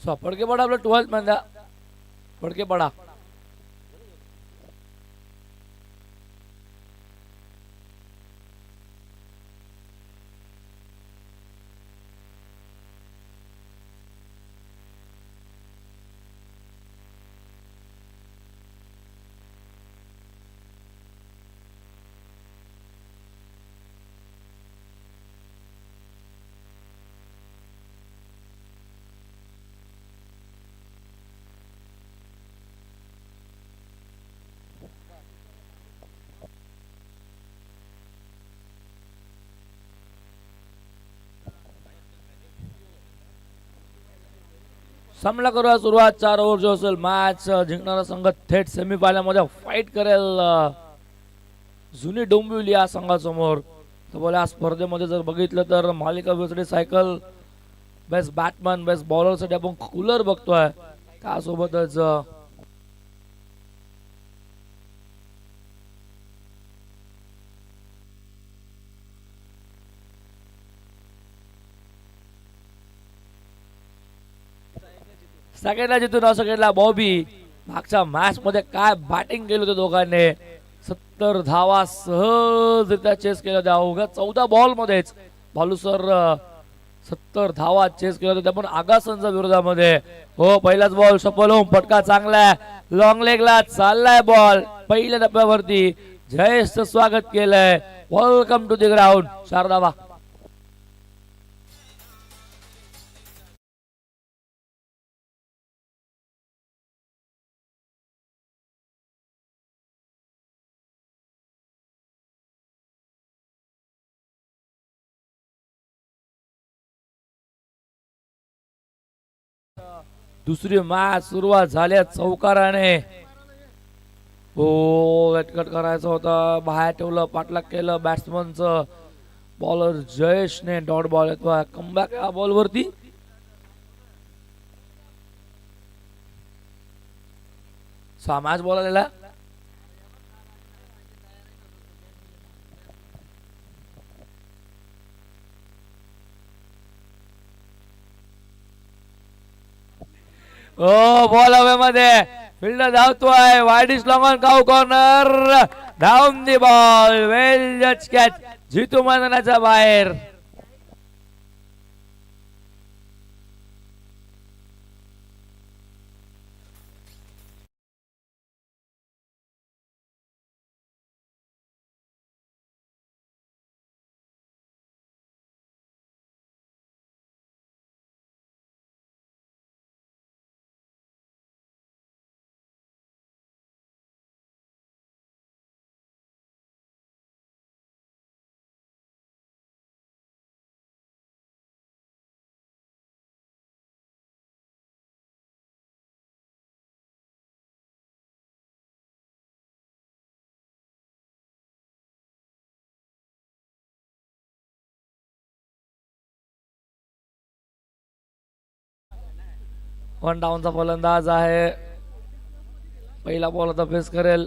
So Phadke पडा आपलं 12th मध्ये फडके पडा. सामना करूया सुरुवात. 4 ओव्हर जो असेल मॅच जिंकणारा संघ थेट सेमीफायनल मध्ये फाईट करेल जुनी डोंबिवली या संघासमोर. तर बोला या स्पर्धेमध्ये जर बघितलं तर मालिका विसडी सायकल, बेस्ट बॅटमॅन, बेस्ट बॉलरसाठी आपण कूलर बघतोय. त्यासोबतच सेकंडला जिथून सेकंडला बॉबी. मागच्या मॅच मध्ये काय बॅटिंग केली होती दोघांनी. 70 धावा सहजरित्या चेस केल्या होत्या अवघ्या 14 बॉल मध्येच. भालू सर 70 धावा चेस केल्या होत्या पण आगासनच्या विरोधामध्ये. हो पहिलाच बॉल सफल होऊन फटका चांगला लॉंग लेगला चाललाय बॉल. पहिल्या टप्प्यावरती जयेशचं स्वागत केलंय. Welcome to the ground. 4 धावा. दुसरी मॅच सुरुवात झाल्या चौकाराने. हो लटकट करायचं होतं, बाहेर ठेवलं, पाठलाग केलं बॅट्समनचं. बॉलर जयेशने डॉट बॉल येतो. कमबॅक या बॉलवरती. मॅच बॉल आलेला. ओ बॉल हवेमध्ये. फिल्डर धावतोय. Wideish long on cow corner. Down the ball. Well जज कॅच. जितू मैदानाच्या बाहेर. वन डाऊनचा फलंदाज आहे. पहिला बॉल आता फेस करेल.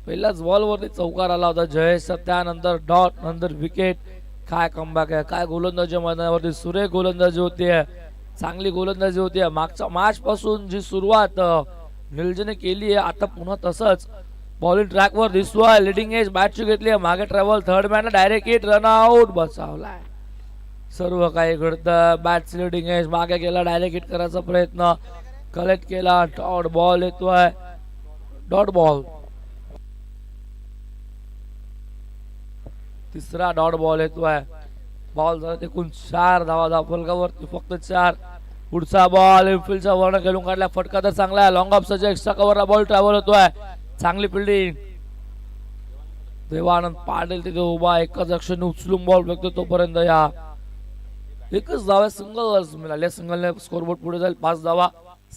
पहिल्याच बॉलवरती चौकार आला होता जयेशचा. त्यानंतर डॉट, नंतर विकेट. काय कमबॅक आहे, काय गोलंदाजी मैदानावरती. सुरेख गोलंदाजी होतीये, चांगली गोलंदाजी होतीये. मागच्या मॅच पासून जी सुरुवात निलजने केली आहे आता पुन्हा तसंच बॉलिंग ट्रॅकवर दिसतोय. लिडिंग एज बॅटची घेतली आहे. मागे travel third man direct hit, run out. बचावलाय. सर्व काही घडतं. बॅट लिडिंग एज मागे गेला, डायरेक्ट हिट करायचा प्रयत्न, कलेक्ट केला. डॉट बॉल येतोय. Dot ball. तिसरा डॉट बॉल येतोय. बॉल झाला एकूण 4 धावा. धावफलकावरती फक्त 4. पुढचा बॉल इनफिल्डचा वर्ण खेळून काढला. फटका तर चांगला आहे. लॉंग ऑफ सज्ज एक्स्ट्रा कव्हरला बॉल ट्रॅव्हल होतोय. चांगली फिल्डिंग. देवानंद पाटील तिथे उभा एकच अक्षरने उचलून बॉल फेकतो. तोपर्यंत या एकच धावा सिंगल मिळाले. सिंगलने स्कोरबोर्ड पुढे जाईल. 5 धावा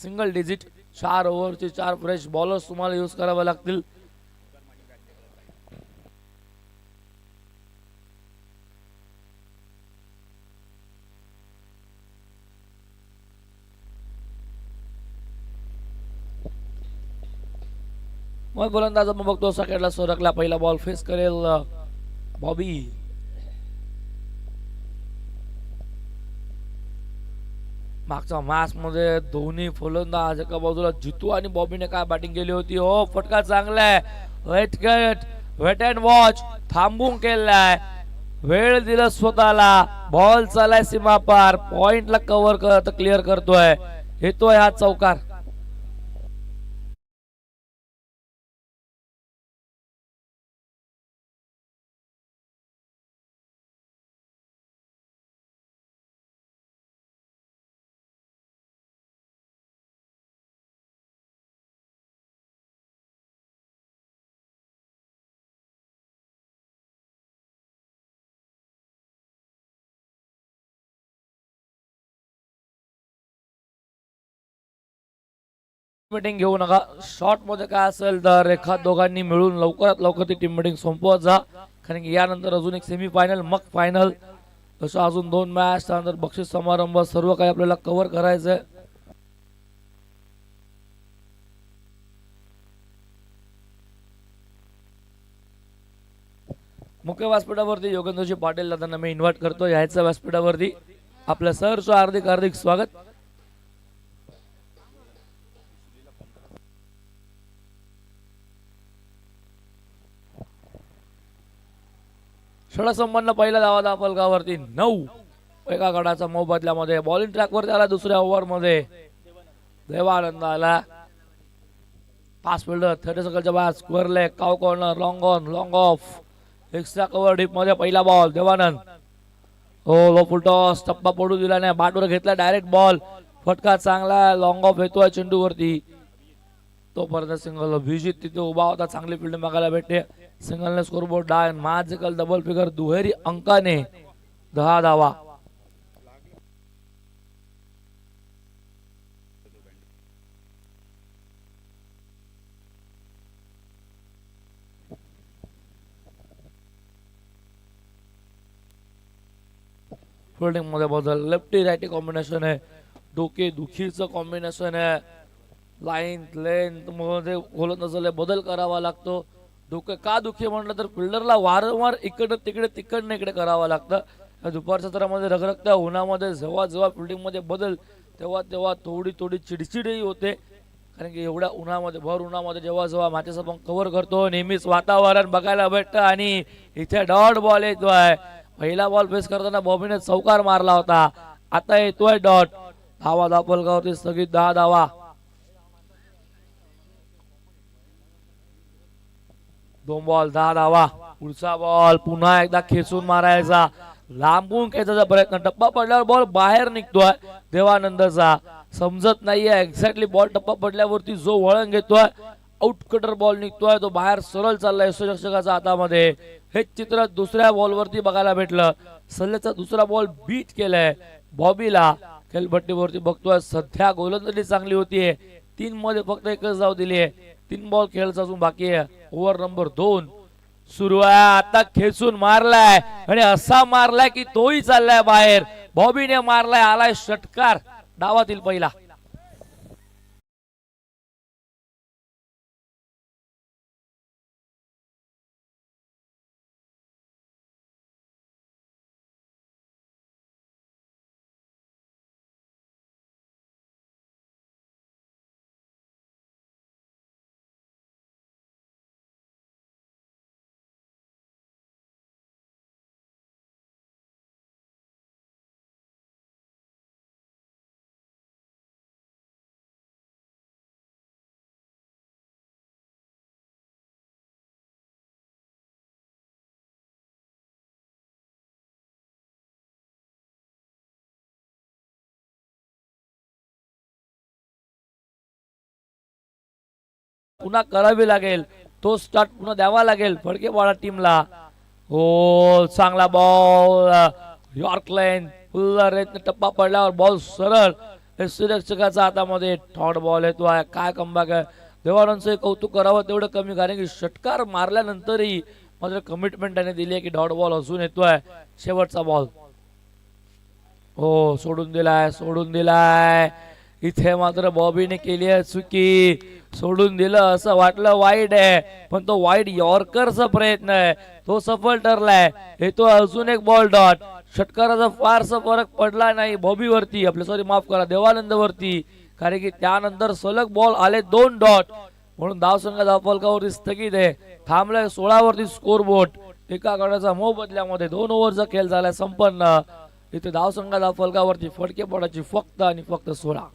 सिंगल डिजिट. 4 ओव्हरचे 4 फ्रेश बॉलर्स तुम्हाला यूज करावे लागतील. मग गोलंदाज आपण बघतो सेकंडला सोरकला. पहिला बॉल फेस करेल बॉबी. मागच्या मॅच मध्ये दोन्ही फलंदाज एका बाजूला जितू आणि बॉबीने काय बॅटिंग केली होती. हो फटका चांगला आहे. वेट अँड वॉच थांबून केलाय. वेळ दिला स्वतःला. बॉल चालाय सीमा पार. पॉइंटला कव्हर करत क्लिअर करतोय. येतोय हा चौकार. मीटिंग घेऊ नका. शॉर्ट मध्ये काय असेल तर एखाद दोघांनी मिळून लवकरात लवकर ती टीम मीटिंग संपवत जा. कारण की यानंतर अजून एक सेमी फायनल मग फायनल तसं अजून 2 मॅच त्यानंतर बक्षीस समारंभ सर्व काही आपल्याला कव्हर करायचंय. मुख्य व्यासपीठावरती योगेंद्रजी पाटील दादांना मी इन्व्हाइट करतो. यायचं व्यासपीठावरती आपल्या सरचं हार्दिक हार्दिक स्वागत. षडसंपन्न पहिला धावा दापलगावरती 9 एका गडाचा मोबदल्यामध्ये बॉलिंग ट्रॅकवरती आला. दुसऱ्या ओव्हर मध्ये देवानंद आला. पास फिल्डर 30 सकलच्या बाद स्क्वेअर लेग काव corner long on long of extra cover deep मध्ये पहिला बॉल देवानंद. हो लो फुल टॉस टप्पा पडू दिला नाही. बॅटवर घेतला डायरेक्ट बॉल. फटका चांगला लॉंग ऑफ येतोय चेंडूवरती. तोपर्यंत सिंगल अभिजित तिथे उभा होता. चांगली फील्डिंग बघायला भेटते. सिंगलने स्कोरबोर्ड डायन मॅजिकल डबल फिगर दुहेरी अंकाने 10 धावा. फिल्डिंग मध्ये बदल लेफ्टी राईटी कॉम्बिनेशन आहे. डोके दुखीचं कॉम्बिनेशन आहे. लाईन लेंथ मध्ये गोलंदाजाला बदल करावा लागतो. डोकं का दुखी म्हटलं तर फिल्डरला वारंवार इकडे तिकडे तिकडनं इकडे करावं लागतं. दुपारच्या तरामध्ये रखरखत्या उन्हामध्ये जेव्हा जेव्हा फिल्डिंग मध्ये बदल तेव्हा तेव्हा थोडी चिडचिडही होते. कारण की एवढ्या उन्हामध्ये भर उन्हामध्ये जेव्हा जेव्हा मॅचेस आपण कव्हर करतो नेहमीच वातावरण बघायला भेटतं. आणि इथे डॉट बॉल येतोय. पहिला बॉल फेस करताना बॉबीने चौकार मारला होता. आता येतोय डॉट. धावा दापलगावरती स्थगित 10 धावा. 2 बॉल 10 धावा. पुढचा बॉल पुन्हा एकदा खेचून मारायचा. लांबून खेचायचा प्रयत्न. टप्पा पडल्यावर बॉल बाहेर निघतोय देवानंदचा. समजत नाहीये एक्झॅक्टली बॉल टप्पा पडल्यावरती जो वळण घेतोय आउट कटर बॉल निघतोय तो बाहेर सरळ चाललाय यष्टीरक्षकाच्या हातामध्ये. हे चित्र दुसऱ्या बॉलवरती बघायला भेटलं. सल्ल्याचा दुसरा बॉल बीट केलाय बॉबीला. खेळपट्टीवरती बघतोय सध्या गोलंदाजी चांगली होतीये. 3 मध्ये फक्त एकच धाव दिली आहे. 3 बॉल खेळायचा अजून बाकी आहे. ओव्हर नंबर 2 सुरू आहे. आता खेचून मारलाय आणि असा मारलाय की तोही चाललाय बाहेर. बॉबीने मारलाय. आलाय षटकार डावातील पहिला. पुन्हा करावी लागेल. तो स्टार्ट पुन्हा द्यावा लागेल फडके बाळा टीमला. हो चांगला बॉल यॉर्क लाईन फुल्लर टप्पा पडल्यावर बॉल सरळ यष्टीरक्षकाच्या हातामध्ये. थर्ड बॉल येतो आहे. काय कमबॅक आहे. देवानंदचं कौतुक करावं तेवढं कमी. कारण की षटकार मारल्यानंतरही मात्र कमिटमेंट त्याने दिली आहे की डॉट बॉल अजून येतोय. शेवटचा बॉल हो सोडून दिलाय इथे मात्र बॉबीने केली आहे चुकी, सोडून दिलं असं वाटलं वाईट आहे, पण तो वाईट यॉर्करचा प्रयत्न आहे तो सफल ठरलाय. येतो अजून एक बॉल डॉट. षटकाराचा फारसा फरक पडला नाही बॉबीवरती, आपल्या सॉरी माफ करा देवानंद वरती, कारण की त्यानंतर सलग बॉल आले 2 डॉट, म्हणून धावसंघ धावफलकावरती स्थगित आहे. थांबलाय 16 वरती स्कोर बोर्ड. एका गटाचा मोबदल्यामध्ये 2 ओव्हरचा खेळ झालाय संपन्न. इथे धावसंघ धावफलकावरती फटके पडायची फक्त आणि फक्त 16.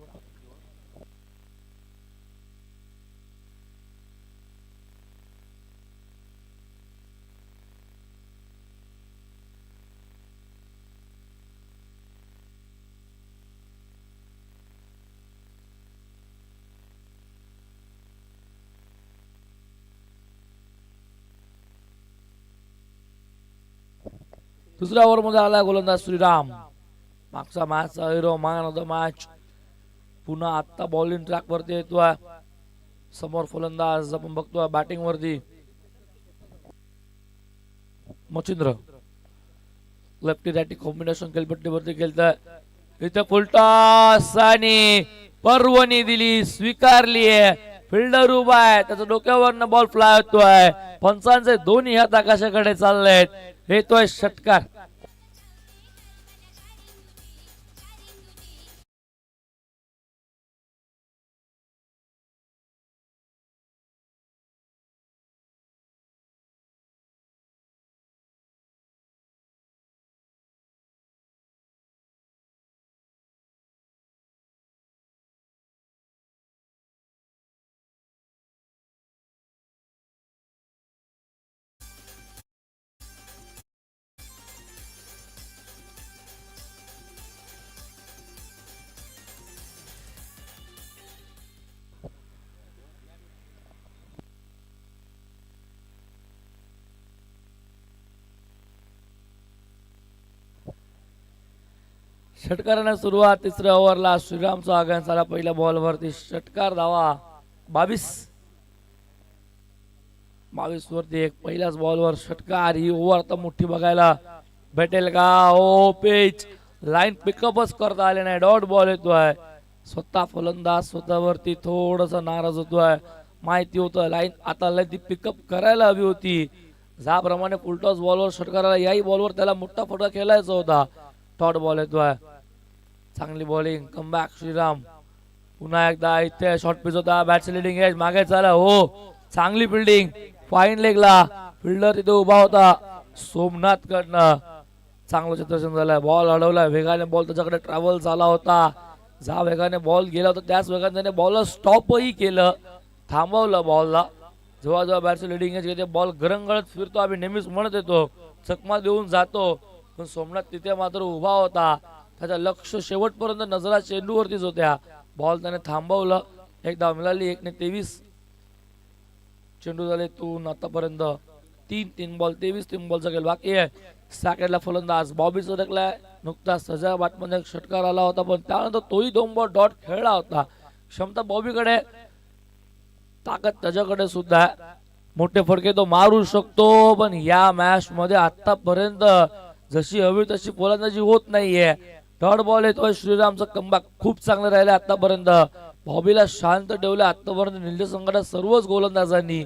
दुसऱ्या ओव्हर मध्ये आला गोलंदाज श्रीराम, मागचा मॅचचा hero, man of the match. पुन्हा आता बॉलिंग ट्रॅक वरती येतोय. समोर फलंदाज आपण बघतोय बॅटिंग वरती मच्छिंद्र, लेफ्टी रायटी कॉम्बिनेशन खेळपट्टीवरती खेळताय. इथे फुलटॉस आणि पर्वणी दिली, स्वीकारली आहे. फिल्डर उभा आहे, त्याच्या डोक्यावरनं बॉल फ्लाय होतोय. पंचांचे दोन्ही हात आकाशाकडे चाललेत. येतोय षटकार. षटकाराने सुरुवात. तिसऱ्या ओव्हरला श्रीरामचा आगमन झाला. पहिल्या बॉलवरती षटकार, धावा 22 वरती एक. पहिल्याच बॉलवर षटकार. ही ओव्हर आता मोठी बघायला भेटेल का? ओ पिच लाईन पिकअपच करता आले नाही. डॉट बॉल येतोय. स्वतः फलंदाज स्वतःवरती थोडस नाराज होतोय. माहिती होतं लाईन आता ती पिकअप करायला हवी होती. ज्याप्रमाणे फुलटॉस बॉलवर षटकाराला याही बॉलवर त्याला मोठा फटका खेळायचा होता. डॉट बॉल येतोय. चांगली बॉलिंग, कमबॅक श्रीराम. पुन्हा एकदा इथे शॉर्ट पिच होता. बॅटची लिडिंग एज मागे चाला. हो, चांगली फिल्डिंग, फाईन लेगला फिल्डर तिथे उभा होता सोमनाथ कडनं. चांगलं चित्रशन झालंय. बॉल अडवला वेगाने. बॉल त्याच्याकडे ट्रॅव्हल झाला होता. ज्या वेगाने बॉल गेला होता त्याच वेगाने त्याने बॉलला स्टॉपही केलं, थांबवलं बॉलला. जेव्हा जेव्हा बॅटची लिडिंग एज घेते बॉल गरंगळत फिरतो. आम्ही नेहमीच म्हणत येतो चकमा देऊन जातो, पण सोमनाथ तिथे मात्र उभा होता. त्याचा लक्ष शेवटपर्यंत नजरा चेंडूवरतीच होत्या. बॉल त्याने थांबवलं. एक धाव मिळाली. 1/23 चेंडू झाले तून आतापर्यंत 3 बॉल 3 बॉलचा खेळ बाकी आहे. सॅकेटला फलंदाज बॉबी सरकलाय. नुकताच सजा बॅटमध्ये एक षटकार आला होता, पण त्यानंतर तोही 2 बॉल डॉट खेळला होता. क्षमता बॉबीकडे, ताकद त्याच्याकडे सुद्धा. मोठे फटके तो मारू शकतो, पण या मॅच मध्ये आतापर्यंत जशी हवी तशी फलंदाजी होत नाहीये. डॉट बॉल येतोय. श्रीरामचं कमबॅक खूप चांगलं राहिलं आतापर्यंत. बॉबीला शांत ठेवलं आतापर्यंत निळ्या संघाच्या सर्वच गोलंदाजांनी.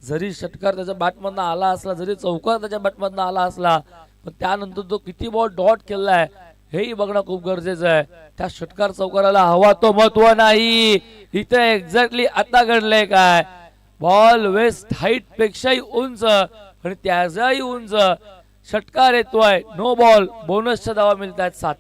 जरी षटकार त्याच्या बॅटमधनं आला असला, जरी चौकार त्याच्या बॅटमधनं आला असला, पण त्यानंतर तो किती बॉल डॉट केलाय हेही बघणं खूप गरजेचं आहे. त्या षटकार चौकाराला हवा तो महत्व नाही. इथे एक्झॅक्टली आता घडलंय काय? बॉल वेस्ट हाईट पेक्षाही उंच आणि त्याचाही उंच षटकार येतोय. No ball. बोनसच्या धावा मिळतात 7.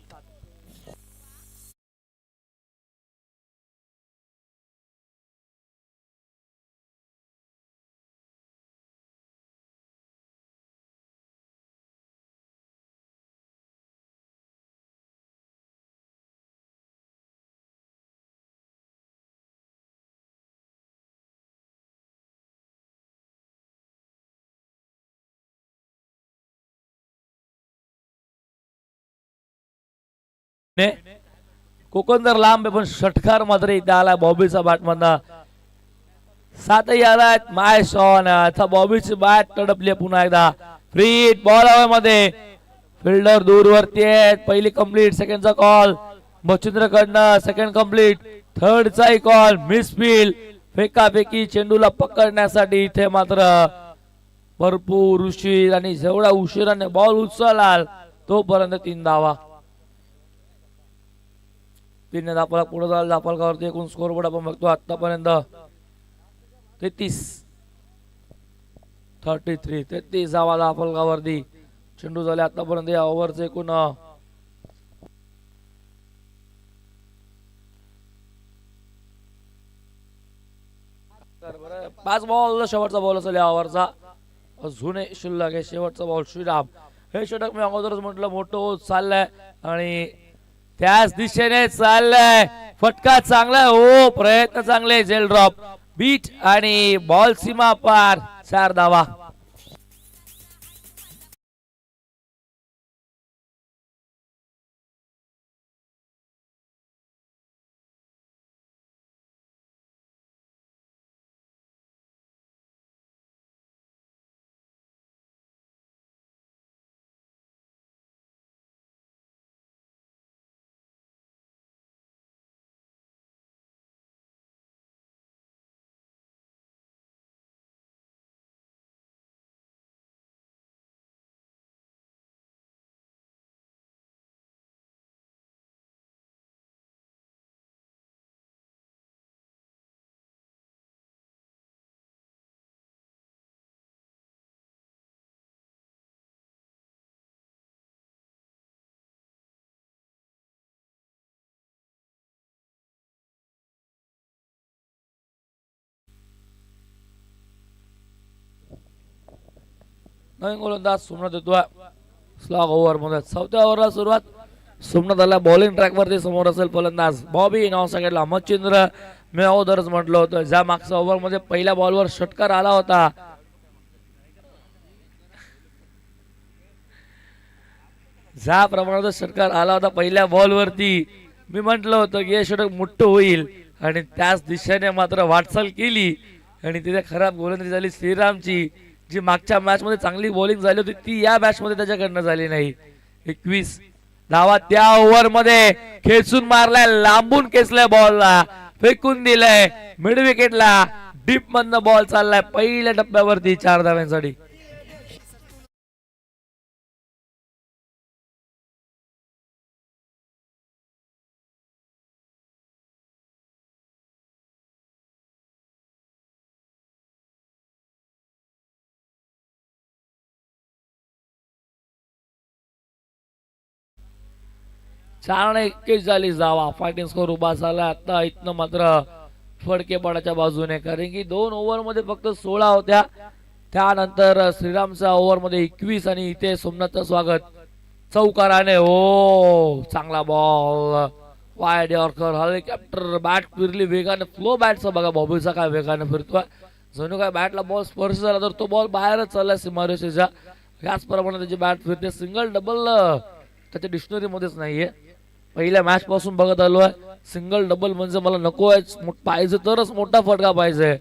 कोकणदर लांब आहे, पण षटकार मात्र इथे आला बॉबीचा बॅट मधनं. 7ही आलात. माय शॉन. आता बॉबीची बॅट तडपली पुन्हा एकदा. फ्री बॉल मध्ये फिल्डर दूर वरती आहेत. पहिली कंप्लीट. सेकंडचा कॉल मच्छिंद्र कडनं. Second complete. थर्डचा कॉल मिसफील्ड फेकाफेकी चेंडूला पकडण्यासाठी इथे मात्र भरपूर उशीर आणि जेवढा उशिराने बॉल उचलाल तोपर्यंत 3 धावा. 3 धावाला पुढे जायला दापलकावरती एकूण स्कोर बोर्ड आपण बघतो आतापर्यंत 33 धावा दापलकावरती. चेंडू झाले आतापर्यंत या ओव्हरचे एकूण 5 बॉल. शेवटचा बॉल असेल या ओव्हरचा. अजून शिल्लक आहे शेवटचा बॉल. श्रीराम हे षटक मी अगोदरच म्हटलं मोठं होत चाललंय आणि त्याच दिशेने चाललंय. फटका चांगला हो, प्रयत्न चांगले. जेल ड्रॉप बीट आणि बॉल सीमा पार. 4 धावा. नवीन गोलंदाज सोमनाथ येतोय स्लॉग ओव्हर मध्ये. 4थ्या ओव्हरला सुरुवात. सोमनाथ आला बॉलिंग ट्रॅक वरती. समोर असेल फलंदाज बॉबी. नाव सांगितलं अहमदचंद्र. मी अगोदरच म्हटलं होतं ज्या मागच्या ओव्हर मध्ये पहिल्या बॉलवर षटकार आला होता, ज्या प्रमाणात षटकार आला होता पहिल्या बॉलवरती, मी म्हटलं होतं की हे षटक मोठं होईल आणि त्याच दिशेने मात्र वाटचाल केली आणि तिथे खराब गोलंदाजी झाली श्रीरामची. जी मागच्या मॅच मध्ये चांगली बॉलिंग झाली होती ती या मॅच मध्ये त्याच्याकडनं झाली नाही. 21 धावा त्या ओव्हर मध्ये. खेचून मारलाय, लांबून खेचलाय, बॉलला फेकून दिलाय मिड विकेटला. डीप मधनं बॉल चाललाय पहिल्या टप्प्यावरती 4 धाव्यांसाठी. चार 41 धावा. फायटिंग स्कोर उभा झाला आता. इथनं मात्र फडकेपणाच्या बाजूने, कारण की 2 ओव्हर मध्ये फक्त 16 होत्या. त्यानंतर श्रीरामच्या ओव्हर मध्ये 21 आणि इथे सोमनाथचं स्वागत चौकाराने. हो, चांगला ball wide yorker. Helicopter bat फिरली वेगाने. फ्लो बॅटचा बघा बॉबीचा काय वेगाने फिरतोय. जणू काय बॅटला बॉल स्पर्श झाला तर तो बॉल बाहेरच चाललाय सीमारेषेच्या. याचप्रमाणे त्याची बॅट फिरते. सिंगल डबल त्याच्या डिक्शनरी मध्येच नाहीये. पहिल्या मॅच पासून बघत आलोय. सिंगल डबल म्हणजे मला नको आहे, पाहिजे तरच मोठा फटका पाहिजे.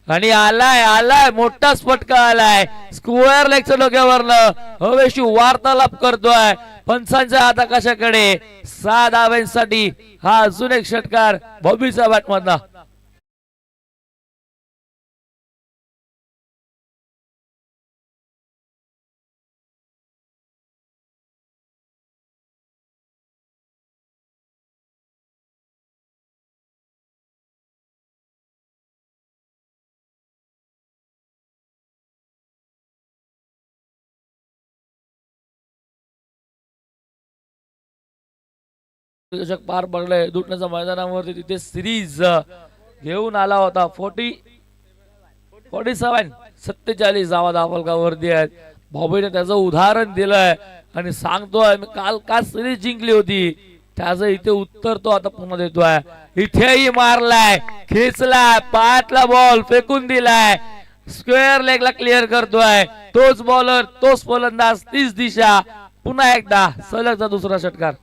आणि आलाय आलाय मोठाच फटका आलाय. स्क्वेअर लेगच्या डोक्यावरनं हवेशी वार्तालाप करतोय पंचांच्या हाताकाशाकडे. 6 धाव्यांसाठी हा अजून एक षटकार बॉबीचा बॅट मधला. दशक पार पडले दुटण्याच्या मैदानावरती. तिथे सिरीज घेऊन आला होता. 47 धावा दाफलकावरती आहेत. बॉबीने त्याचं उदाहरण दिलंय आणि सांगतोय मी काल का सिरीज जिंकली होती, त्याचं इथे उत्तर तो आता पुन्हा देतोय. इथेही मारलाय, खेचलाय, पाठला बॉल फेकून दिलाय, स्क्वेअर लेगला क्लिअर करतोय. तोच बॉलर, तोच फलंदाज, तीच दिशा. पुन्हा एकदा सलगचा दुसरा षटकार.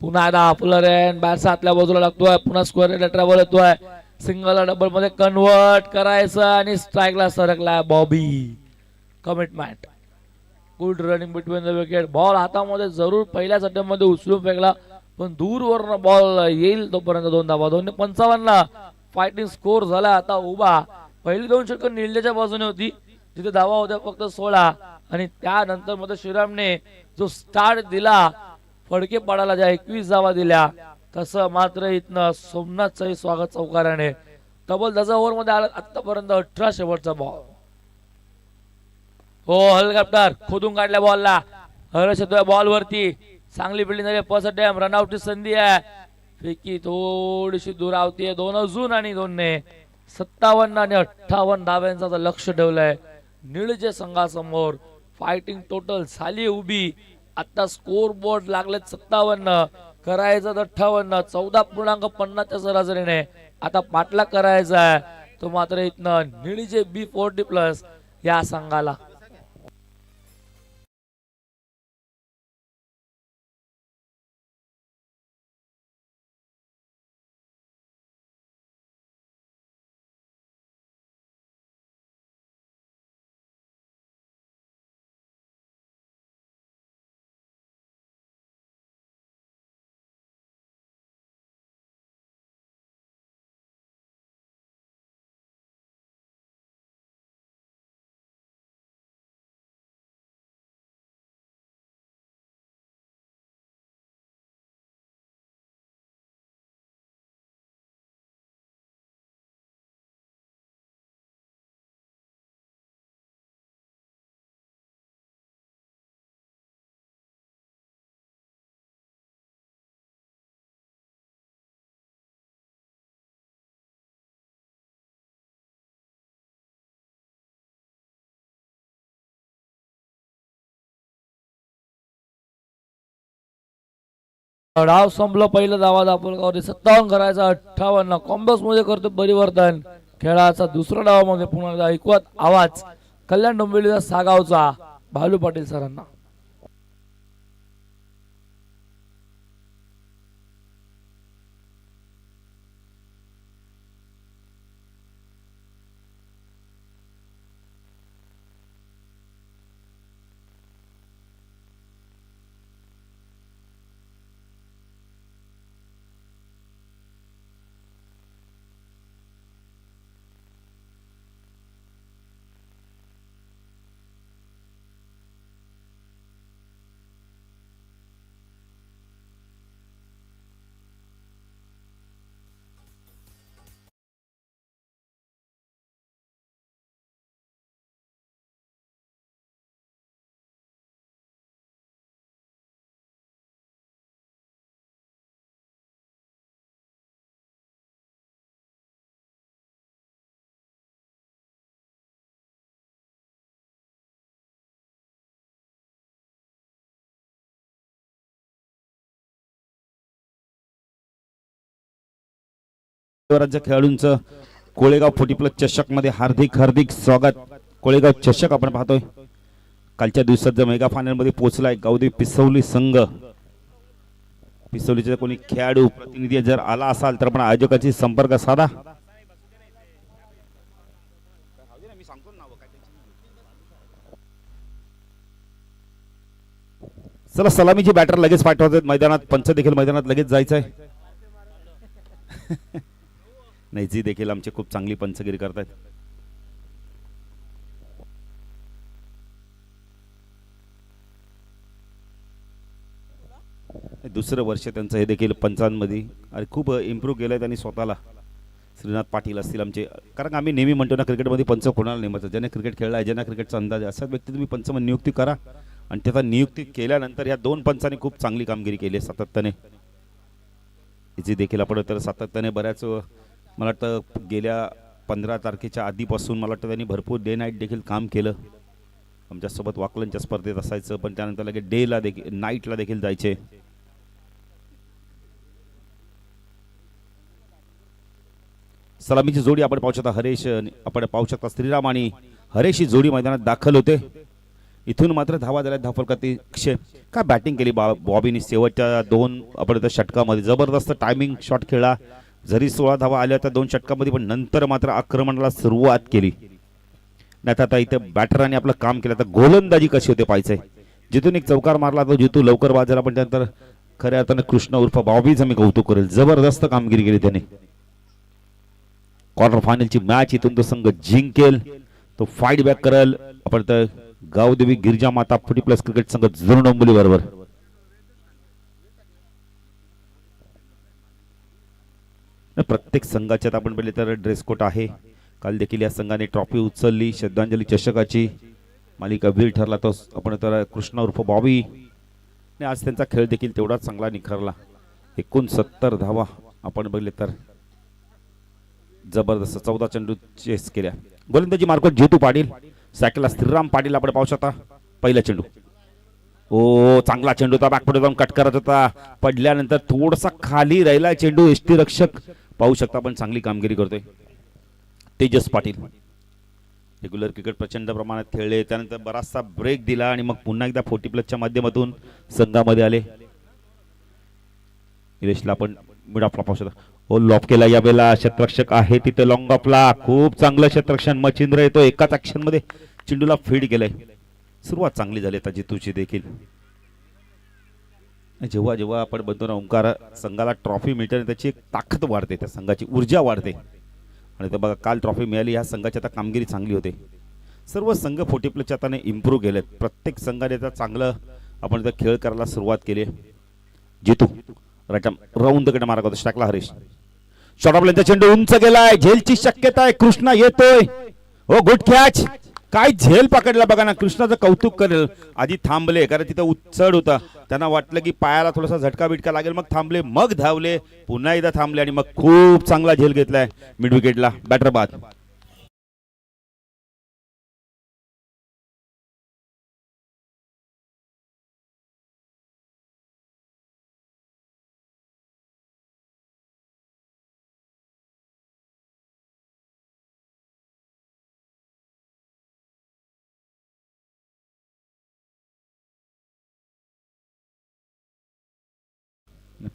पुन्हा एकदा फुलर बॅट्स आतल्या बाजूला लागतोय, पुन्हा स्क्वेअर ट्रॅव्हल येतोय, सिंगल डबल मध्ये कन्वर्ट करायचं आणि स्ट्राईकला सरकलाय Bobby. Commitment, good running between the wicket. Ball हातामध्ये जरूर पहिल्याच अटेम्प्टमध्ये उचलून फेकला, पण दूरवरनं बॉल येईल तोपर्यंत 2 धावा. 255 फायटिंग स्कोर झाला आता उभा. पहिली 2 षटकं निळ्याच्या बाजूने होती, जिथे धावा होत्या फक्त 16, आणि त्यानंतर मध्ये श्रीरामने जो स्टार्ट दिला फडके पाडायला, ज्या 21 धावा दिल्या, तसं मात्र इथनं सोमनाथचंही स्वागत चौकाराने. तब्बल 10 ओव्हर मध्ये आला आतापर्यंत 18 शेवटचा बॉल. हो हेलिकॉप्टर खोदून काढल्या बॉलला, हरश येतोय बॉल वरती, चांगली फिल्डिंग झाली. फर्स्ट डॅम रनआउटची संधी आहे, फेकी थोडीशी दुरावती. 2 अजून आणि 2ने 57 आणि 58 धाव्यांचा लक्ष ठेवलंय निळजे संघासमोर. फायटिंग टोटल झाली उभी. आता स्कोर बोर्ड लागले 57, करायचं 58, 14.50 च्या सरासरीने आता पाठलाग करायचा आहे तो मात्र इथनं निळजे B40+ या संघाला. डाव संपलं, पहिलं धावा दापोलगावने 57 करायचा 58. कॉम्बस मध्ये करतो परिवर्तन. खेळाचा दुसरा डावामध्ये पुन्हा एकदा ऐकवत आवाज कल्याण डोंबिवलीचा सागावचा भालू पाटील सरांना. राज्य खेळाडूंचं कोळेगाव 40+ चषक मध्ये हार्दिक हार्दिक स्वागत. कोळेगाव चषक आपण पाहतोय कालच्या दिवसात जर मेगा फायनल मध्ये पोहोचलाय गावदेवी पिसवली संघ. पिसवलीचे कोणी खेळाडू प्रतिनिधी जर आला असाल तर आपण आयोजकाची संपर्क साधा. चला सलामीची बॅटर लगेच पाठवतात मैदानात. पंच देखील मैदानात लगेच जायचंय. नाही जी देखील आमचे खूप चांगली पंचगिरी करतात. दुसरं वर्ष त्यांचं हे देखील पंचांमध्ये आणि खूप इम्प्रूव्ह केलंय त्यांनी स्वतःला. श्रीनाथ पाटील असतील आमचे, कारण आम्ही नेहमी म्हणतो ना क्रिकेटमध्ये पंच कोणाला नेमतं, ज्याने क्रिकेट खेळला आहे, ज्यांना क्रिकेटचा अंदाज आहे, अशाच व्यक्ती तुम्ही पंच नियुक्ती करा. आणि त्याचा नियुक्ती केल्यानंतर या 2 पंचांनी खूप चांगली कामगिरी केली आहे सातत्याने. याची देखील आपण तर सातत्याने बऱ्याच मला वाटतं गेल्या 15 तारखेच्या आधीपासून मला वाटतं त्यांनी भरपूर डे नाईट देखील काम केलं. आमच्यासोबत वाकलनच्या स्पर्धेत असायचं, पण त्यानंतर लगेच डेला देखील नाईटला देखील जायचे. सलामीची जोडी आपण पाहू शकता. हरेश आपण पाहू शकता. श्रीराम आणि हरेश ही जोडी मैदानात दाखल होते. इथून मात्र धावा झाल्या धावफलकात क्षय. काय बॅटिंग केली बॉबीने शेवटच्या 2 आपण त्या षटकामध्ये जबरदस्त टायमिंग शॉट खेळला. जरी 16 धावा आल्या होत्या 2 षटकामध्ये, पण नंतर मात्र आक्रमणाला सुरुवात केली. नाही आता इथे बॅटरांनी आपलं काम केलं. तर गोलंदाजी कशी होते पाहायचंय. जिथून एक चौकार मारला तो जितू लवकर बाद झाला, पण त्यानंतर खऱ्या अर्थानं कृष्ण उर्फ बॉबीचं मी कौतुक करेल. जबरदस्त कामगिरी केली त्याने. क्वार्टर फायनलची मॅच इथून तो संघ जिंकेल, तो फाईट बॅक करेल. आपण तर गावदेवी गिरिजा माता 40+ क्रिकेट संघ जुनडोंबिवली बरोबर. प्रत्येक संघाच्यात आपण पाहिले तर ड्रेस कोड आहे. काल देखील या संघाने ट्रॉफी उचलली. श्रद्धांजली चषकाची मालिका वीर ठरला तो आपण तर कृष्ण उर्फ बॉबी. आज त्यांचा खेळ देखील तेवढाच चांगला निखरला. 69 धावा आपण बघले तर जबरदस्त 14 चेंडू चेस केल्या. गोलंदाजी मार्फत जेतू पाटील, सायकलला श्रीराम पाटील आपण पाहू शकता. पहिला चेंडू, ओ चांगला चेंडू होता. बॅकफुट जाऊन कट करत होता. पडल्यानंतर थोडासा खाली राहिला चेंडू. एसटी रक्षक पाहू शकता, पण चांगली कामगिरी करतोय तेजस पाटील. रेग्युलर क्रिकेट प्रचंड प्रमाणात खेळले, त्यानंतर बराचसा ब्रेक दिला आणि मग पुन्हा एकदा 40+ माध्यमातून संघामध्ये आले. निलेशला आपण मिड ऑफला पाहू शकता. ओ लॉप केला या वेळेला. क्षेत्ररक्षक आहे तिथे लॉंग ऑफला. खूप चांगलं क्षेत्ररक्षण. मच्छिंद्र येतो एकाच ऍक्शन मध्ये चेंडूला फीड केलंय. सुरुवात चांगली झाली आता जितूची देखील. जेव्हा जेव्हा आपण बघतो ना ओंकार संघाला ट्रॉफी मिळते त्याची एक ताकद वाढते, त्या संघाची ऊर्जा वाढते. आणि ते बघा काल ट्रॉफी मिळाली. ह्या संघाची आता कामगिरी चांगली होते. सर्व संघ 40+ आताने इम्प्रूव्ह केलेत. प्रत्येक संघाने आता चांगलं आपण खेळ करायला सुरुवात केली. जितू राऊंड कडे मारा करतो. स्ट्राईकला हरीश. शॉर्ट ऑफ लेंथचा चेंडू उंच गेलाय. झेलची शक्यता आहे. कृष्णा येतोय. हो गुड कॅच. काय झेल पकडला बघा ना. कृष्णाचं कौतुक करेल. आधी थांबले कारण तिथं उचड होता. त्यांना वाटलं की पायाला थोडासा झटका बिटका लागेल, मग थांबले, मग धावले, पुन्हा एकदा थांबले आणि मग खूप चांगला झेल घेतलाय मिड विकेटला. बॅटर बाद.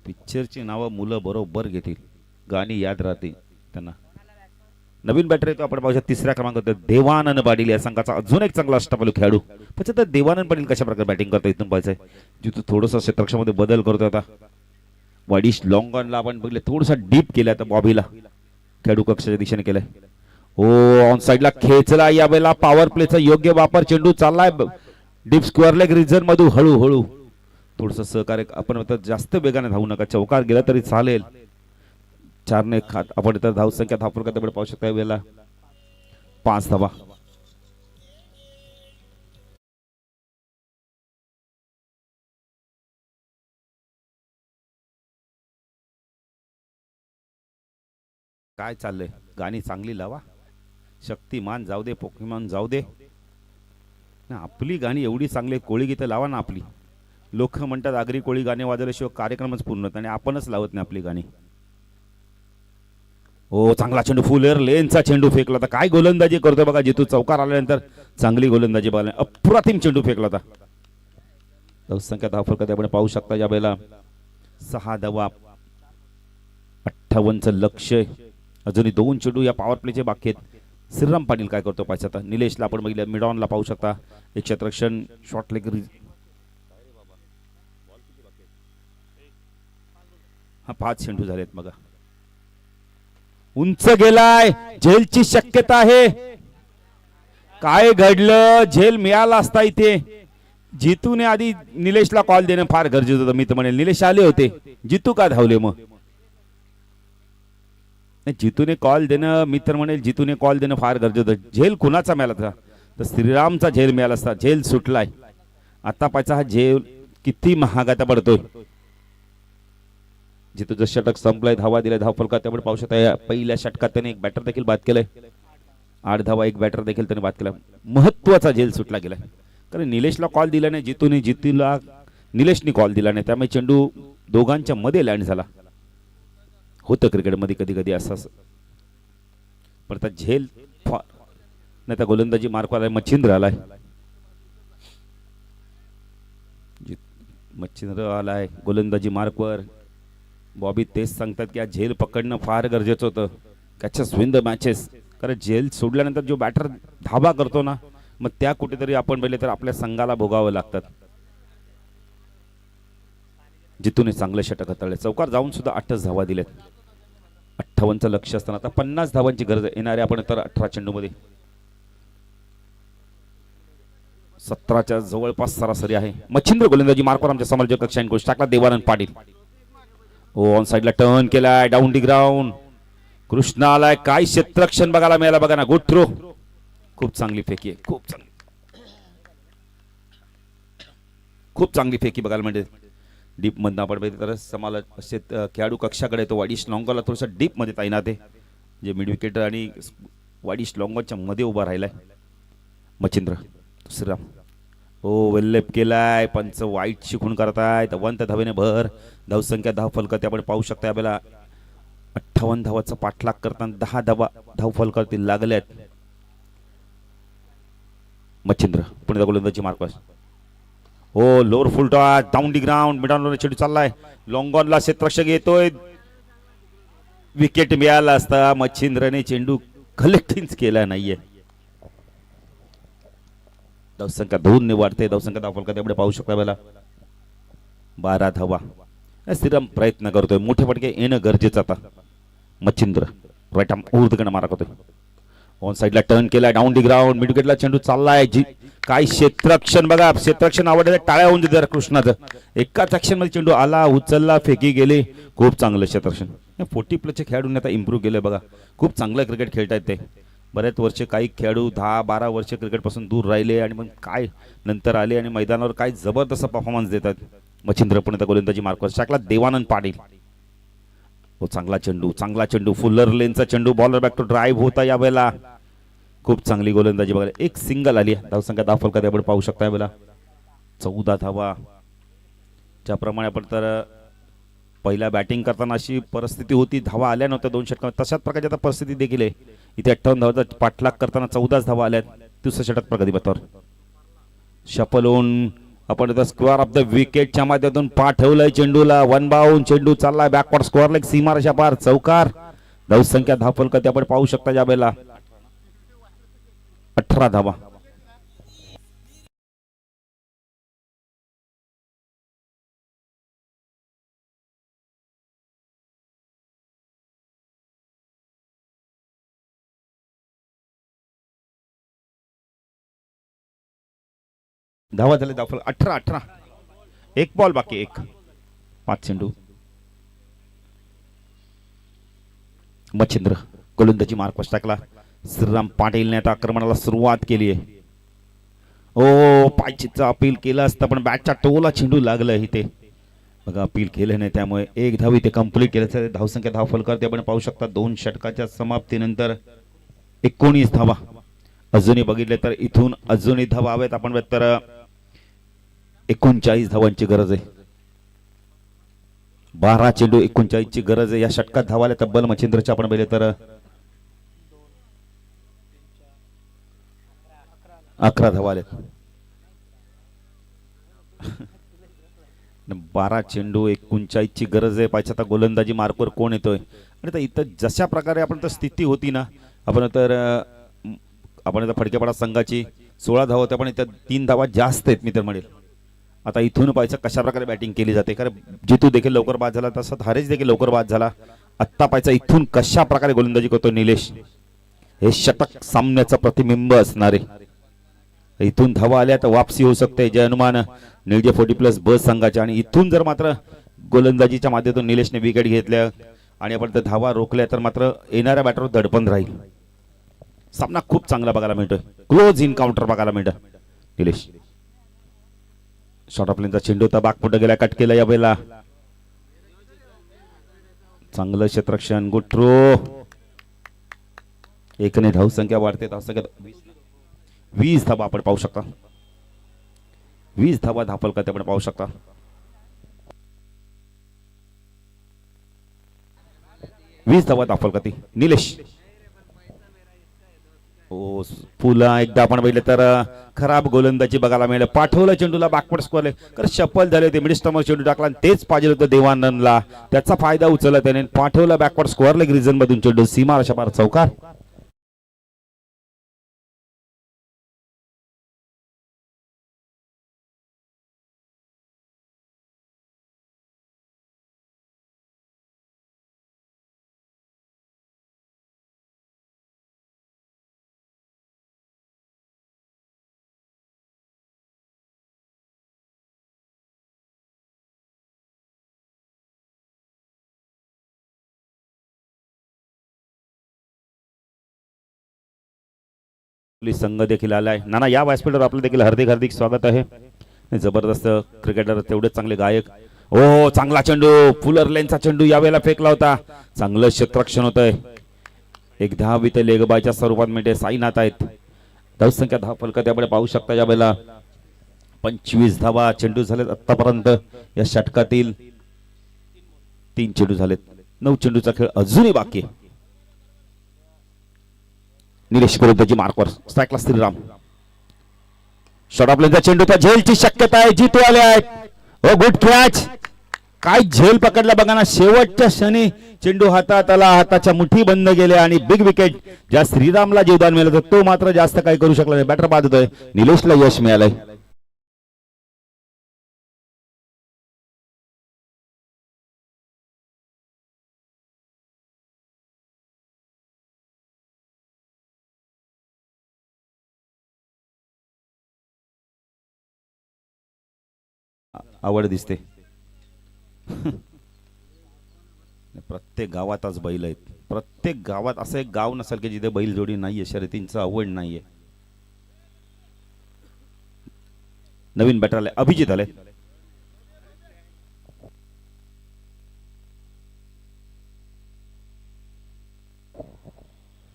पिक्चरची नावं मुलं बरोबर घेतील, गाणी याद राहतील त्यांना. नवीन बॅटर येतो आपण पाहू शकतो. 3ऱ्या क्रमांकावर देवानंद पाटील या संघाचा अजून एक चांगला अष्टपैलू खेळाडू. पण तर देवानंद पाटील कशा प्रकारे बॅटिंग करतो इथून पाहायचंय. जिथं थोडंसं क्षेत्ररक्षणामध्ये बदल करतो आता. वाडीश लॉंग ऑनला आपण बघले थोडासा डीप केला आता बॉबीला खेळाडू कक्षाच्या दिशेने केलाय. ओ ऑन साइडला खेचला या वेळेला. पॉवर प्लेचा योग्य वापर. चेंडू चाललाय डीप स्क्वेअर लेग रिजन मधून. हळूहळू थोडस सहकार्य आपण जास्त वेगाने धावू नका. चौकार गेला तरी चालेल. 4ने आपण तर धाव संख्या धावफलकात पाहू शकता. वेळेला 5 धावा. काय चाललंय. गाणी चांगली लावा. शक्तिमान जाऊ दे, पोकेमॉन जाऊ दे, आपली गाणी एवढी चांगली कोळी गीतं लावा ना आपली. लोक म्हणतात आगरी कोळी गाणे वाजवल्याशिवाय कार्यक्रमच पूर्ण होत नाही, आपणच लावत नाही आपली गाणी. ओ चांगला चेंडू. फुल एअर लेनचा चेंडू फेकला होता. काय गोलंदाजी करतोय बघा जितू. चौकार आल्यानंतर चांगली गोलंदाजी बघा. अप्रतिम चेंडू फेकला होता. धावसंख्या धावफलकात आपण पाहू शकता या वेळेला 6 धावा. 58चं लक्ष्य. अजूनही 2 चेंडू या पॉवर प्लेचे बाकी आहेत. श्रीराम पाटील काय करतो पाहिजे आता. निलेशला आपण बघितलं मिड ऑनला पाहू शकता. एक क्षेत्ररक्षण शॉर्ट लेग. हा 5 चेंडू झालेत बघा. उंच गेलाय. झेलची शक्यता आहे. काय घडलं. झेल मिळाला असता इथे. जितूने आधी निलेशला कॉल देणं फार गरजेचं होतं. मी तर म्हणेल निलेश आले होते, जितू का धावले मग. जितूने कॉल देणं, मी तर म्हणेल जितूने कॉल देणं फार गरजेचं होतं. झेल कुणाचा मिळाला था तर श्रीरामचा झेल मिळाला असता. झेल सुटलाय. आता पाहिजे हा झेल किती महागाचा पडतोय. जिथं षटक संपलाय. धावा दिलाय धावफलकात आपण पाहू शकता. पहिल्या षटकात त्याने एक बॅटर देखील बाद केलाय. 8 धावा. एक बॅटर देखील त्याने बाद केला. महत्वाचा झेल सुटला गेलाय कारण निलेशला कॉल दिला नाही जितूने. जितूला निलेशने कॉल दिला नाही, त्यामुळे चेंडू दोघांच्या मध्ये लँड झाला. होतं क्रिकेटमध्ये कधी कधी असं. पण आता झेल नाही तर गोलंदाजी मार्कवाला मच्छिंद्र आलाय. मच्छिंद्र आलाय गोलंदाजी मार्कवर. बॉबी तेच सांगतात की आज झेल पकडणं फार गरजेचं होतं. Catches win the matches. कारण झेल सोडल्यानंतर जो बॅटर धाबा करतो ना, मग त्या कुठेतरी आपण पहिले तर आपल्या संघाला भोगावं लागतात. जिथून चांगलं षटक हाताळले. चौकार जाऊन सुद्धा 8च धावा दिल्यात. 58चं लक्ष असताना आता 50 धावांची गरज आहे. येणारे आपण तर 18 चेंडूमध्ये 17च्या जवळपास सरासरी आहे. मच्छिंद्र गोलंदाजी मार्कवर आमच्या समालोचक कक्षाने गोष्ट टाकला देवानंद पाटील. ओ ऑन साइडला टर्न केलाय. Down the ground. कृष्णा आलाय. काय क्षेत्ररक्षण बघायला मिळालं बघा ना. Good throw. खूप चांगली फेकी आहे. खूप चांगली फेकी बघायला म्हणजे डीप मधनं आपण बघितलं तर समालोचक खेळाडू कक्षाकडे तो वाडिश लॉंगॉला थोडंसं डीप मध्ये तैनात आहे. जे मिड विकेटर आणि वाडिश लॉंगॉच्या मध्ये उभा राहिलाय मच्छिंद्र. दुसरा वेल्लेप केलाय. पंच वाईट शिकून करतायत. वंत धावेने भर. धावसंख्या 10 फलक आपण पाहू शकता. यावेळेला 58 धावाचा पाठलाग करताना 10 धाव फलकातील लागल्यात. मच्छिंद्र पुणे गोलंदाजी मार्कवर. Lower full toss down the ground. Mid on चेंडू चाललाय. लॉंगॉनला क्षेत्ररक्षक येतोय. विकेट मिळाला असता. मच्छिंद्रने चेंडू कलेक्टिंग केला नाहीये. धावसंख्या 2 ने वाढते. धावसंख्या 10 फलकात एवढे पाहू शकता. वेळेला 12 धावा. स्थिरम प्रयत्न करतोय. मोठे फटके येणं गरजेचं आता. मच्छिंद्र राईट आर्म ऊर्ध्वकडे मारा करतोय. ऑन साइडला टर्न केलाय. Down the ground. मिड विकेटला चेंडू चाललाय. काय क्षेत्ररक्षण बघा. क्षेत्ररक्षण आवडलं. टाळ्या होऊन देतात कृष्णाचं. एकाच ऍक्शन मध्ये चेंडू आला, उचलला, फेकी गेली. खूप चांगलं क्षेत्ररक्षण. 40+ खेळाडूंनी आता इम्प्रूव्ह केलं बघा. खूप चांगलं क्रिकेट खेळतायत ते. बरेच वर्ष काही खेळाडू 10-12 वर्ष क्रिकेटपासून दूर राहिले आणि मग काय नंतर आले आणि मैदानावर काय जबरदस्त परफॉर्मन्स देतात. मच्छिंद्र पुणे गोलंदाजी मार्कवर टाकला देवानंद पाटील. चांगला चेंडू फुल्लर लेनचा चेंडू. बॉलर बॅक टू ड्राईव्ह होता यावेळेला. खूप चांगली गोलंदाजी बघायला. एक सिंगल आली. धावसंख्या 10 फलकात आपण पाहू शकता. यावेळेला 14 धावा. ज्याप्रमाणे आपण तर पहिल्या बॅटिंग करताना अशी परिस्थिती होती, धावा आल्या नव्हत्या 2 षटकात, तशाच प्रकारची आता परिस्थिती देखील आहे. इथे 58 धावाचा पाठलाग करताना 14 धावा आल्यात. दुसऱ्या षटक प्रगतीपथावर शपलोन आपण आता स्क्वेअर ऑफ द विकेटच्या माध्यमातून पाठवलंय चेंडूला. 1 बाउंड. चेंडू चाललाय बॅकवर्ड स्क्वेअर लेग सीमारेषा पार. चौकार. धावसंख्या 10 फलकात आपण पाहू शकता. यावेळेला 18 धावा. धावा झाले. धावफल 18. एक बॉल बाकी. 5 चेंडू. मच्छिंद्र गोलंदाजी मार्कवर टाकला. श्रीराम पाटीलने आता आक्रमणाला सुरुवात केली आहे. पायचीचं अपील केलं असतं पण बॅटच्या टोला चेंडू लागलं इथे बघा. अपील केलं नाही त्यामुळे 1 धाव इथे कंप्लीट केलं. धावसंख्या 10 फलकावरती आपण पाहू शकता. 2 षटकाच्या समाप्तीनंतर 19 धावा. अजूनही बघितले तर इथून अजूनही धावा हवेत. आपण तर 39 धावांची गरज आहे. 12 चेंडू 39 ची गरज आहे. या षटकात धावाले तब्बल मच्छिंद्रच्या आपण बघितले तर 11 धावा आलेत. 12 चेंडू 39 ची गरज आहे. पाहिजे आता गोलंदाजी मार्कवर कोण येतोय. आणि तर इथं जशा प्रकारे आपण तर स्थिती होती ना, आपण तर फडकेपाडा संघाची 16 धावा होत्या पण इथं 3 धावा जास्त आहेत मी तर म्हणेल. आता इथून पाहायचं कशा प्रकारे बॅटिंग केली जाते. कारण जितू देखील लवकर बाद झाला तसा हरेच देखील लवकर बाद झाला. आत्ता पाहायचं इथून कशा प्रकारे गोलंदाजी करतो निलेश. हे षटक सामन्याचं प्रतिबिंब असणार आहे. इथून धावा आल्या तर वापसी होऊ शकते. जय हनुमान निळजे 40+ बस संघाच्या. आणि इथून जर मात्र गोलंदाजीच्या माध्यमातून निलेशने विकेट घेतल्या आणि आपण तर धावा रोखल्या तर मात्र येणाऱ्या बॅटरवर दडपण राहील. सामना खूप चांगला बघायला मिळतोय. क्लोज इनकाउंटर बघायला मिळतं. निलेश शॉर्ट ऑफ लेनचा चेंडू तर बागपुढे गेला. कट केला यावेळेला. चांगलं क्षेत्ररक्षण. Good throw. 1 ने धावसंख्या वाढते. धावसंख्या 20 धावा आपण पाहू शकता. 20 धावा धापलकात आपण पाहू शकता. वीस धावा धापलकाती. निलेश हो पुन्हा एकदा आपण बघितलं तर खराब गोलंदाजी बघायला मिळालं. पाठवलं चेंडूला बॅकवर्ड स्कोअर कारण शफल झाले होते. मिडस्टमर चेंडू टाकला आणि तेच पाहिजे होतं देवानंदला. त्याचा फायदा उचलला त्याने. पाठवला बॅकवर्ड स्कोअर लेग रिजन मधून चेंडू सीमा अशापार चौकार. संघ देखील आलाय. नाना या व्यासपीठावर आपलं देखील हार्दिक हार्दिक स्वागत आहे. जबरदस्त क्रिकेटर तेवढे चांगले गायक. हो चांगला चेंडू फुलर लेनचा चेंडू यावेळेला फेकला होता. चांगलं क्षेत्ररक्षण होतंय. एक धाव इथे लेगबायच्या स्वरूपात मिळते. साईनाथ आहेत. धावसंख्या 10 फलक त्यामुळे पाहू शकता यावेळेला 25 धावा चेंडू झालेत आतापर्यंत. या षटकातील 3 चेंडू झालेत. 9 चेंडूचा खेळ अजूनही बाकी आहे. निलेश विरुद्धची मार्कवर स्ट्राईकला श्रीराम. शॉर्ट ऑफ लेनचा चेंडू. त्या झेलची शक्यता आहे. जितू आले आहेत. हो गुड कॅच. काय झेल पकडला बघा ना. शेवटच्या क्षणी चेंडू हातात आला. हाताच्या मुठी बंद गेल्या आणि बिग विकेट ज्या श्रीरामला जीवदान मिळालं तो मात्र जास्त काही करू शकला नाही. बॅटर बाद होतोय. निलेशला यश मिळालंय. आवड दिसते. प्रत्येक गावात आज बैल आहेत. प्रत्येक गावात असं एक गाव नसेल की जिथे बैल जोडी नाहीये. शर्यतींचं आवड नाहीये. नवीन बॅटर आले. अभिजित आले.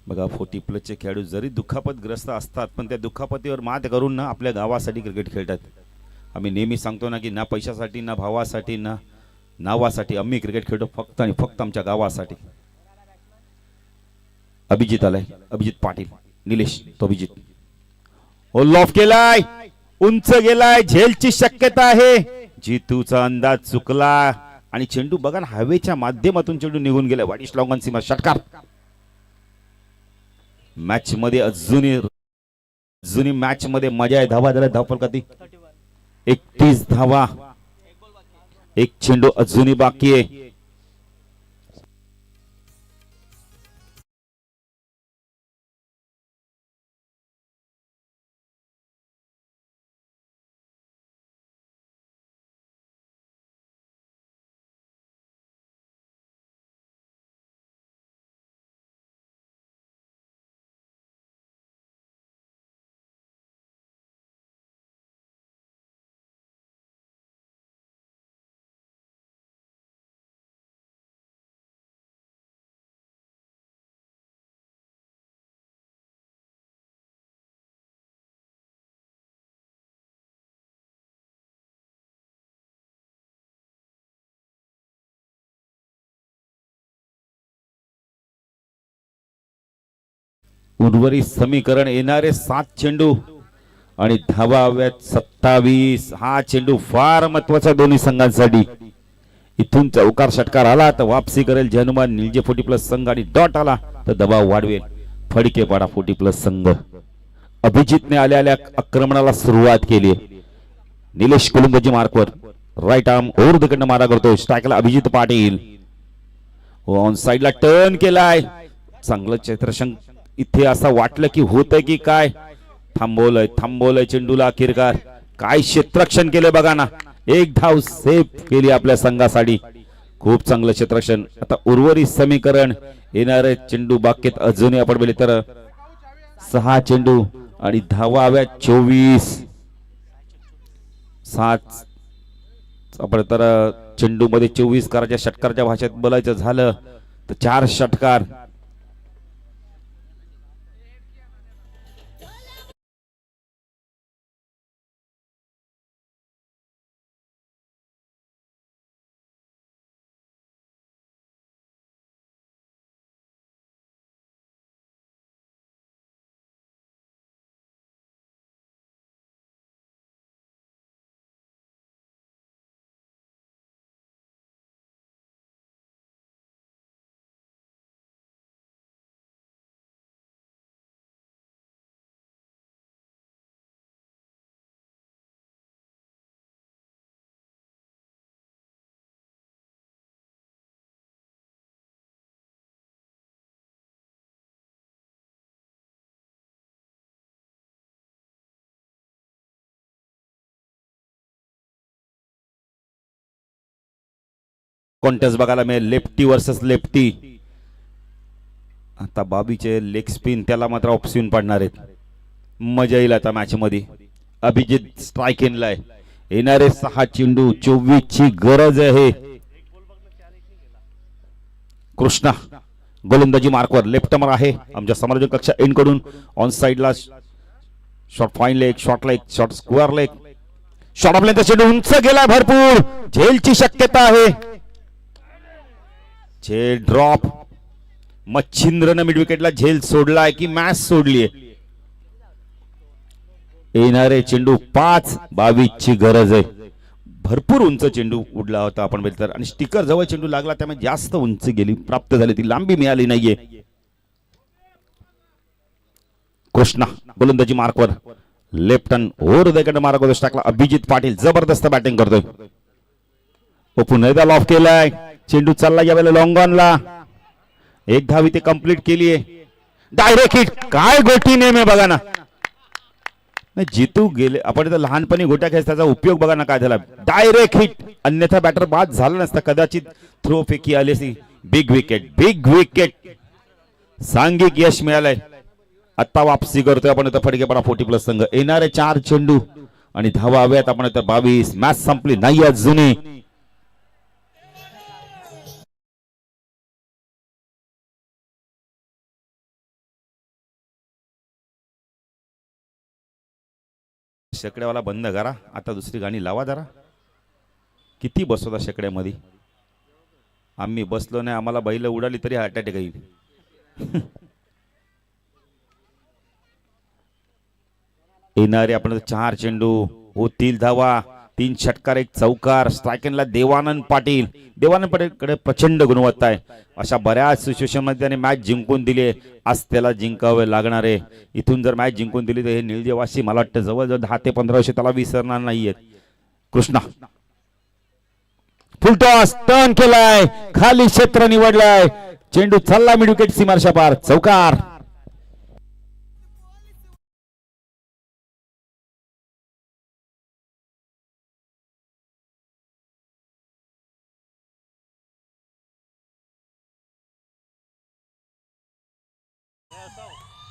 बघा 40+ खेळाडू जरी दुखापतग्रस्त असतात पण त्या दुखापतीवर मात करून ना आपल्या गावासाठी क्रिकेट खेळतात. आम्ही नेहमी सांगतो ना की ना पैशासाठी ना भावासाठी ना नावासाठी आम्ही क्रिकेट खेळतो फक्त आणि फक्त आमच्या गावासाठी. अभिजित आलाय. अभिजित पाटील. निलेश तो अभिजित. होल ऑफ केलाय. उंच गेलाय. झेलची शक्यता आहे. जितूचा अंदाज चुकला आणि चेंडू बघा ना हवेच्या माध्यमातून चेंडू निघून गेला. वाईट लॉंगन सीमा षटकार. मॅच मध्ये अजूनही मॅच मध्ये मजा आहे. धावा झाल्या. धाव फलकाती 31 धावा. एक चेंडू अजूनही बाकी आहे. उर्वरित समीकरण येणारे 7 चेंडू आणि धावा हव्यात 27. हा चेंडू फार महत्वाचा दोन्ही संघांसाठी. इथून चौकार षटकार आला तर वापसी करेल जनुमान निलजे 40+ संघ आणि डॉट आला तर दबाव वाढवेल फडकेपाडा 40+ संघ. अभिजितने आल्या आक्रमणाला सुरुवात केली. निलेश गोलंदाजी मार्कवर राईट आर्म ओव्हर द कडनं मारा करतो. स्ट्राईकला अभिजित पाटील. ऑन साइडला टर्न केलाय. चांगलं क्षेत्ररक्षण इथे असं वाटलं की होतंय की काय. थांबवलंय चेंडूला अखेरकार. काय क्षेत्ररक्षण केलंय बघा ना. एक धाव सेफ केली आपल्या संघासाठी. खूप चांगलं क्षेत्ररक्षण. आता उर्वरित समीकरण येणारे चेंडू बाकीत अजूनही आपण बघितले तर 6 चेंडू आणि धावा हव्यात 24. 7 आपण तर चेंडू मध्ये 24 करायच्या षटकारच्या भाषेत बोलायचं झालं तर 4 षटकार. कॉन्टेस्ट बघायला मिळेल, लेफ्टी वर्सेस लेफ्टी. आता बाबीचे लेग स्पिन त्याला मात्र ऑफ स्पिन पडणार आहेत. मजा येईल आता मॅच मध्ये. अभिजित स्ट्राईक इनला आहे. येणारे 6 चेंडू 24 ची गरज आहे. कृष्णा गोलंदाजी मार्कवर लेफ्ट अमर आहे. आमच्या समालोचन कक्षा एंड कडून ऑन साइडला short fine leg, short leg, short square leg, short of length चेंडू उंच गेला भरपूर. झेलची शक्यता आहे. झेल ड्रॉप. मच्छिंद्रनं मिड विकेटला झेल सोडलाय की मॅच सोडलीये. येणारे चेंडू 5-22 ची गरज आहे. भरपूर उंच चेंडू उडला होता आपण बघितलं तर, आणि स्टिकर जवळ चेंडू लागला त्यामुळे जास्त उंच गेली, प्राप्त झाली, ती लांबी मिळाली नाहीये. कृष्णा गोलंदाजी मार्कवर left hand over the mark टाकला. अभिजित पाटील जबरदस्त बॅटिंग करतोय. पुन्हा एकदा लॉफ केलाय. चेंडू चालला यावेळेला लॉंग ऑनला. एक धाव इथे कंप्लीट केलीये. Direct hit. काय गोटी नेम आहे बघा ना. नाही जितू गेले आपण इथं लहानपणी गोट्या खेळ, त्याचा उपयोग बघा ना काय झाला. Direct hit. अन्यथा बॅटर बाद झाला नसता, कदाचित थ्रो फेकी आली असती. Big wicket, big wicket. सांघिक यश मिळालंय. आता वापसी करतोय आपण इथं फडकेपणा 40+ संघ. येणारे 4 चेंडू आणि धावा हव्यात आपण इथं 22. मॅच संपली नाही अजूनही. शेकड्यावाला बंद करा. आता दुसरी गाणी लावा जरा. किती बसवता शेकड्यामध्ये. आम्ही बसलो नाही, आम्हाला बैल उडाली तरी हार्ट अटॅक येईल. येणारे आपण 4 चेंडू होतील धावा, 3 षटकार 1 चौकार. स्ट्रायकरला देवानंद पाटील. देवानंद पाटीलकडे प्रचंड गुणवत्ता आहे. अशा बऱ्याच सिच्युएशन मध्ये त्याने मॅच जिंकून दिली. आज त्याला जिंकावे लागणार आहे. इथून जर मॅच जिंकून दिली तर हे निळजेवासी मला वाटतं जवळजवळ 10 ते 15 वर्ष त्याला विसरणार नाहीयेत. कृष्णा फुल टॉस टर्न केलाय, खाली क्षेत्र निवडलाय. चेंडू चालला मिड विकेट सीमारेषा पार. चौकार.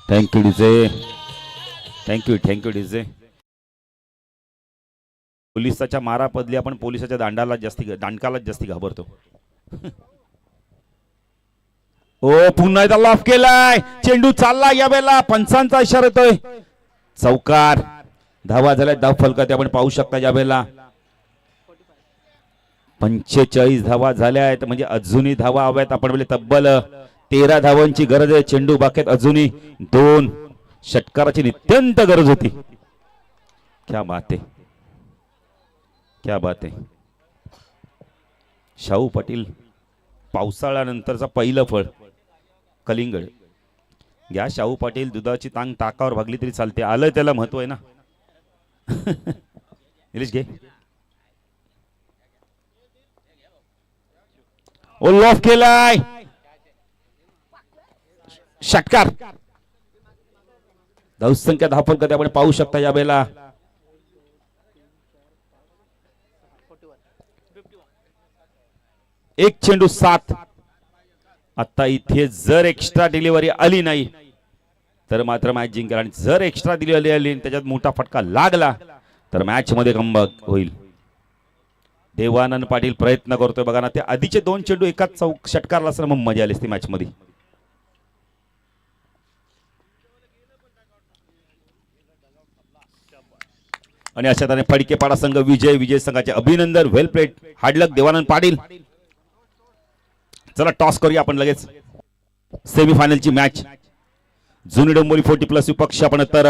Thank you DJ. Thank you DJ. पोलिसाच्या मारापदली आपण पोलिसाच्या दांडकाला जास्ती घाबरतो. ओ पुन्हा एकदा लॉफ केलाय. चेंडू चालला यावेळेला. पंचांचा इशारा येतोय. चौकार. धावा झाल्या, धाव फलकात आपण पाहू शकता यावेळेला. 45 धावा झाल्या आहेत, म्हणजे अजूनही धावा हव्यात. आपण बोलले तब्बल 13 धावांची गरज आहे. चेंडू बाकेत अजूनही 2 षटकाराची नित्यंत गरज होती. क्या बात आहे, क्या बात आहे. शाहू पाटील पावसाळ्यानंतरचा पहिलं फळ कलिंगड. घ्या शाहू पाटील. दुधाची तांग ताकावर भागली तरी चालते. आलं त्याला महत्व आहे ना. निलेश घे. ओ लॉफ केलाय. षटकार. धावसंख्या धावफल कधी आपण पाहू शकता यावेळेला. एक चेंडू 7. आता इथे जर एक्स्ट्रा डिलिव्हरी आली नाही तर मात्र मॅच जिंकेल, आणि जर एक्स्ट्रा डिलिव्हरी आली त्याच्यात मोठा फटका लागला तर मॅच मध्ये कमबॅक होईल. देवानंद पाटील प्रयत्न करतोय बघा ना. ते आधीचे 2 चेंडू एकाच षटकारला असं मग मजा आली असती मॅच मध्ये. आणि अशा तऱ्हेने फडकेपाडा संघ विजय संघाचे अभिनंदन. वेल प्लेड. हार्ड लक देवानंद पाटील. चला टॉस करूया आपण लगेच. सेमीफायनलची मॅच जुनी डोंबिवली 40+ विपक्ष आपण तर